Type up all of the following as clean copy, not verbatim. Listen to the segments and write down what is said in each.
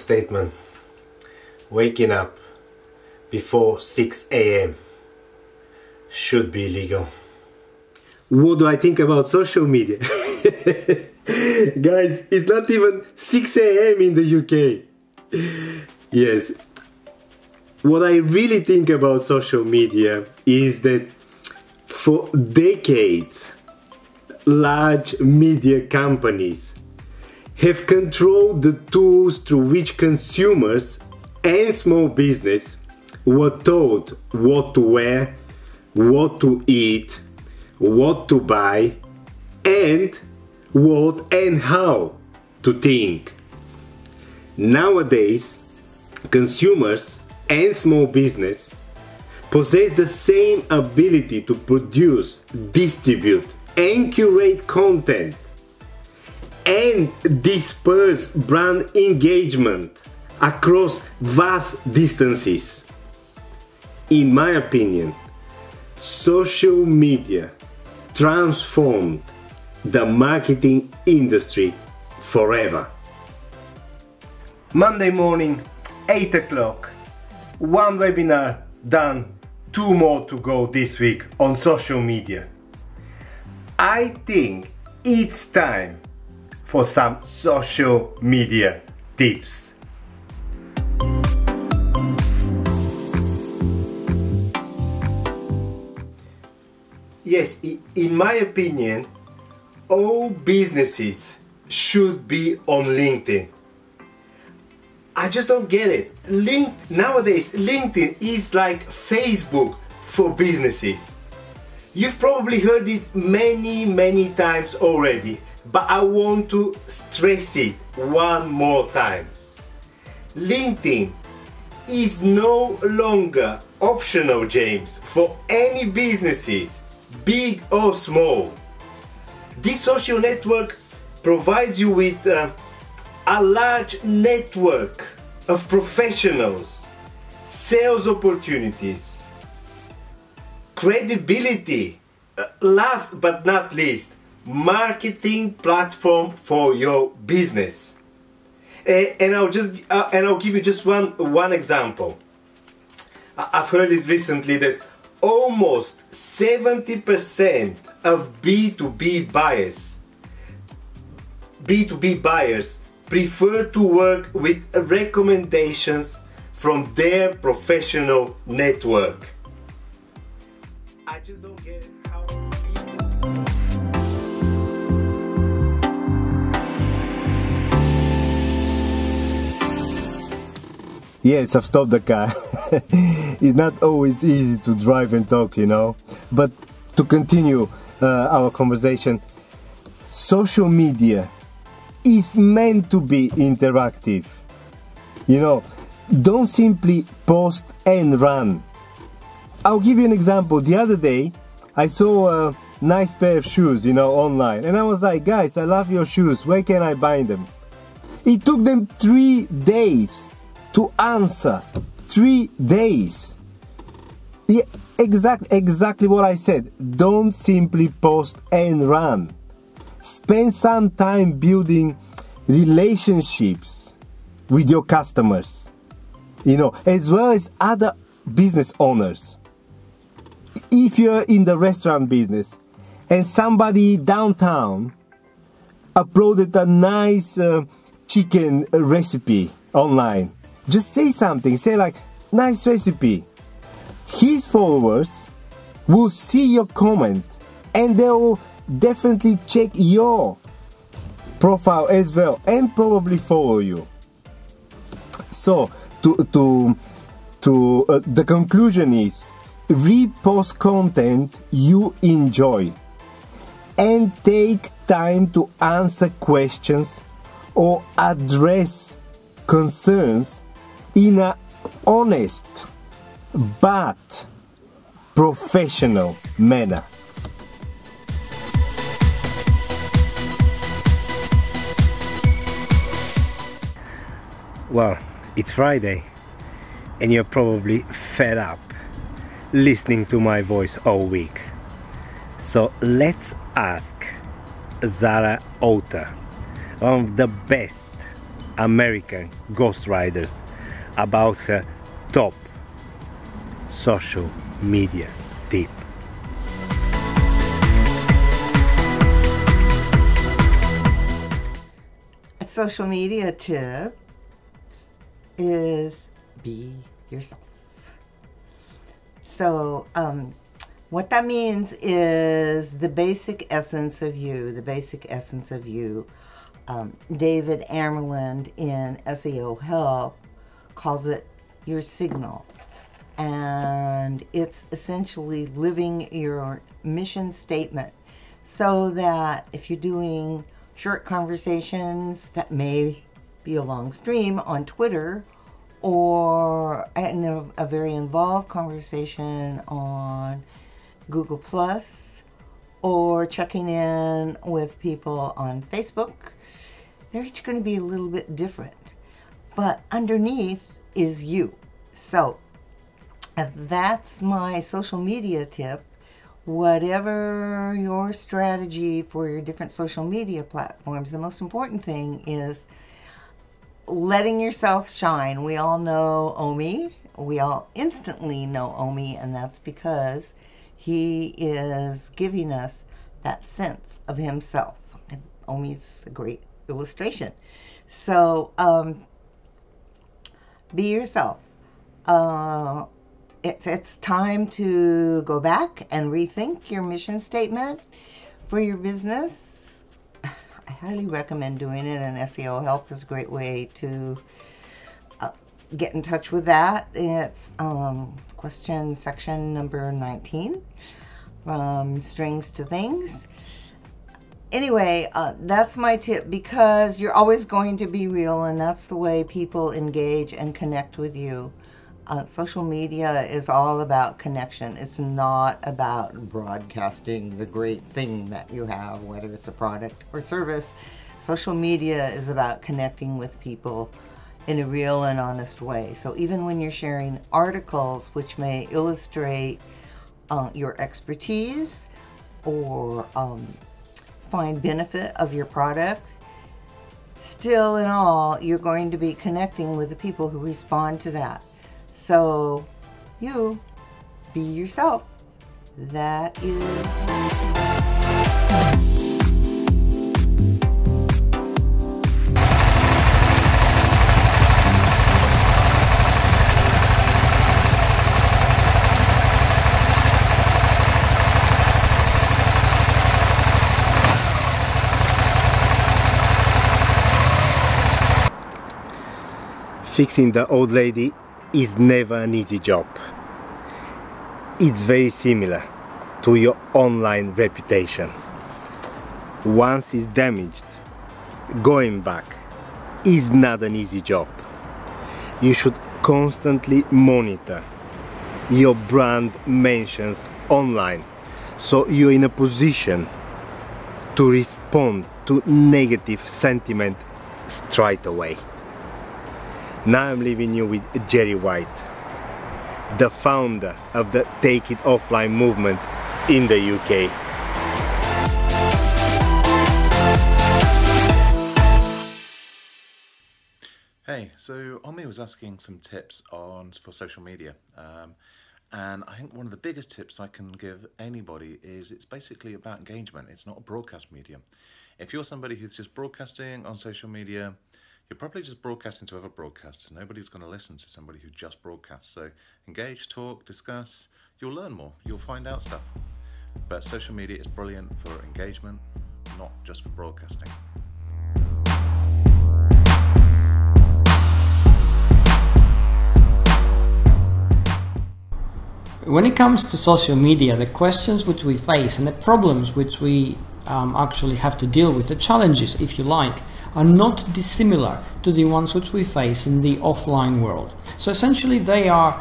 statement. Waking up before 6 a.m. should be illegal. What do I think about social media? Guys, it's not even 6 a.m. in the UK. Yes. What I really think about social media is that for decades, large media companies have controlled the tools through which consumers and small business were told what to wear, what to eat, what to buy, and what and how to think. Nowadays, consumers and small business possess the same ability to produce, distribute, and curate content and disperse brand engagement across vast distances. In my opinion, social media transformed the marketing industry forever. Monday morning, 8 o'clock, one webinar done, 2 more to go this week on social media. I think it's time for some social media tips. Yes, in my opinion, all businesses should be on LinkedIn. I just don't get it. Nowadays, LinkedIn is like Facebook for businesses. You've probably heard it many times already, but I want to stress it one more time. LinkedIn is no longer optional, James, for any businesses, big or small. This social network provides you with a large network of professionals, sales opportunities, credibility, last but not least, marketing platform for your business. And I'll give you just one example. I've heard it recently that almost 70% of B2B buyers prefer to work with recommendations from their professional network. I just don't get it. Yes, I've stopped the car. It's not always easy to drive and talk, you know. But to continue our conversation, social media is meant to be interactive. You know, don't simply post and run. I'll give you an example. The other day, I saw a nice pair of shoes, you know, online. And I was like, guys, I love your shoes. Where can I buy them? It took them 3 days to answer. 3 days. Yeah, exactly what I said. Don't simply post and run. Spend some time building relationships with your customers, you know, as well as other business owners. If you're in the restaurant business and somebody downtown uploaded a nice chicken recipe online, just say something, say like, nice recipe. His followers will see your comment and they will definitely check your profile as well and probably follow you. So the conclusion is, repost content you enjoy and take time to answer questions or address concerns in an honest but professional manner. Well, it's Friday and you're probably fed up listening to my voice all week. So let's ask Zara Otter, one of the best American ghostwriters about her top social media tip. A social media tip is be yourself. So what that means is the basic essence of you, David Amerland in SEO Help calls it your signal. And it's essentially living your mission statement, so that if you're doing short conversations that may be a long stream on Twitter, or in a very involved conversation on Google Plus, or checking in with people on Facebook, they're each going to be a little bit different. But underneath is you. So that's my social media tip. Whatever your strategy for your different social media platforms, the most important thing is letting yourself shine. We all know Omi. We all instantly know Omi, and that's because he is giving us that sense of himself. And Omi's a great illustration. So be yourself. If it's time to go back and rethink your mission statement for your business, I highly recommend doing it, and SEO Help is a great way to get in touch with that. It's question section number 19, from strings to things. Anyway, that's my tip, because you're always going to be real, and that's the way people engage and connect with you. Social media is all about connection. It's not about broadcasting the great thing that you have, whether it's a product or service. Social media is about connecting with people in a real and honest way. So even when you're sharing articles which may illustrate your expertise or find benefit of your product, still in all, you're going to be connecting with the people who respond to that. So you be yourself. That is Fixing the old lady is never an easy job. It's very similar to your online reputation. Once it's damaged, going back is not an easy job. You should constantly monitor your brand mentions online, so you're in a position to respond to negative sentiment straight away. Now I'm leaving you with Jerry White, the founder of the Take It Offline movement in the UK. Hey, so Omi was asking some tips for social media, and I think one of the biggest tips I can give anybody is it's basically about engagement. It's not a broadcast medium. If you're somebody who's just broadcasting on social media, you're probably just broadcasting to other broadcasters. Nobody's going to listen to somebody who just broadcasts. So engage, talk, discuss. You'll learn more. You'll find out stuff. But social media is brilliant for engagement, not just for broadcasting. When it comes to social media, the questions which we face and the problems which we actually have to deal with, the challenges, if you like, are not dissimilar to the ones which we face in the offline world. So essentially they are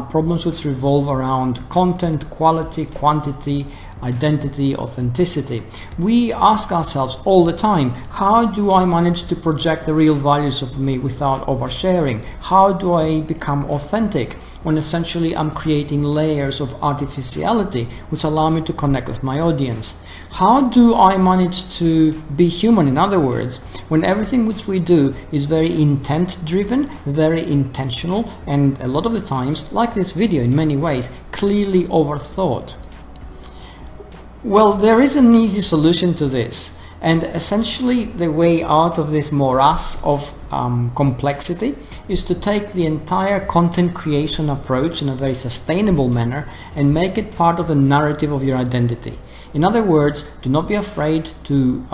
problems which revolve around content, quality, quantity, identity, authenticity. We ask ourselves all the time, how do I manage to project the real values of me without oversharing? How do I become authentic when essentially I'm creating layers of artificiality which allow me to connect with my audience? How do I manage to be human, in other words, when everything which we do is very intent driven, very intentional, and a lot of the times, like this video in many ways, clearly overthought? Well, there is an easy solution to this, and essentially the way out of this morass of complexity is to take the entire content creation approach in a very sustainable manner and make it part of the narrative of your identity. In other words, do not be afraid to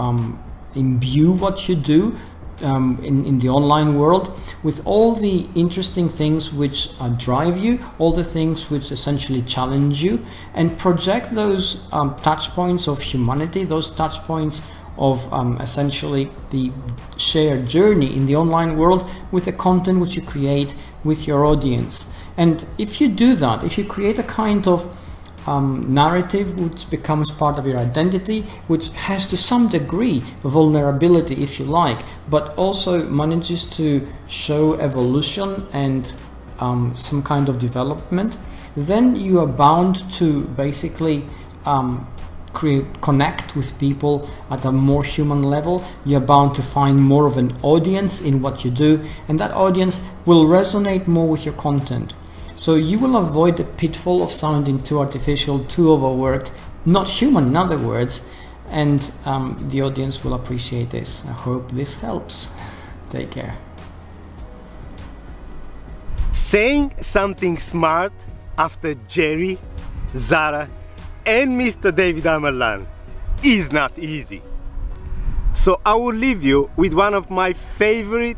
imbue what you do in the online world with all the interesting things which drive you, all the things which essentially challenge you, and project those touch points of humanity, those touch points of essentially the shared journey in the online world with the content which you create with your audience. And if you do that, if you create a kind of narrative which becomes part of your identity, which has to some degree vulnerability, if you like, but also manages to show evolution and some kind of development, then you are bound to basically connect with people at a more human level. You're bound to find more of an audience in what you do, and that audience will resonate more with your content. So you will avoid the pitfall of sounding too artificial, too overworked, not human in other words, and the audience will appreciate this. I hope this helps. Take care. Saying something smart after Jerry, Zara and Mr. David Amerlan is not easy. So I will leave you with one of my favorite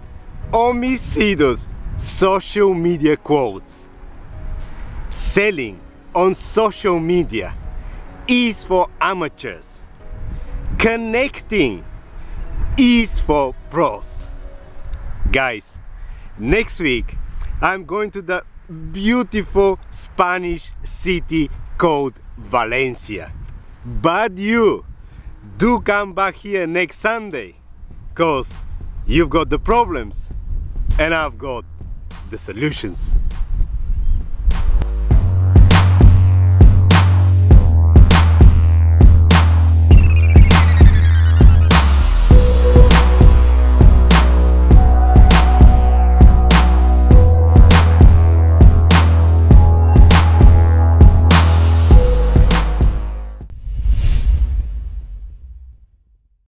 Omi Sido's social media quotes. Selling on social media is for amateurs. Connecting is for pros. Guys, next week I'm going to the beautiful Spanish city called Valencia. But you do come back here next Sunday, cause you've got the problems and I've got the solutions.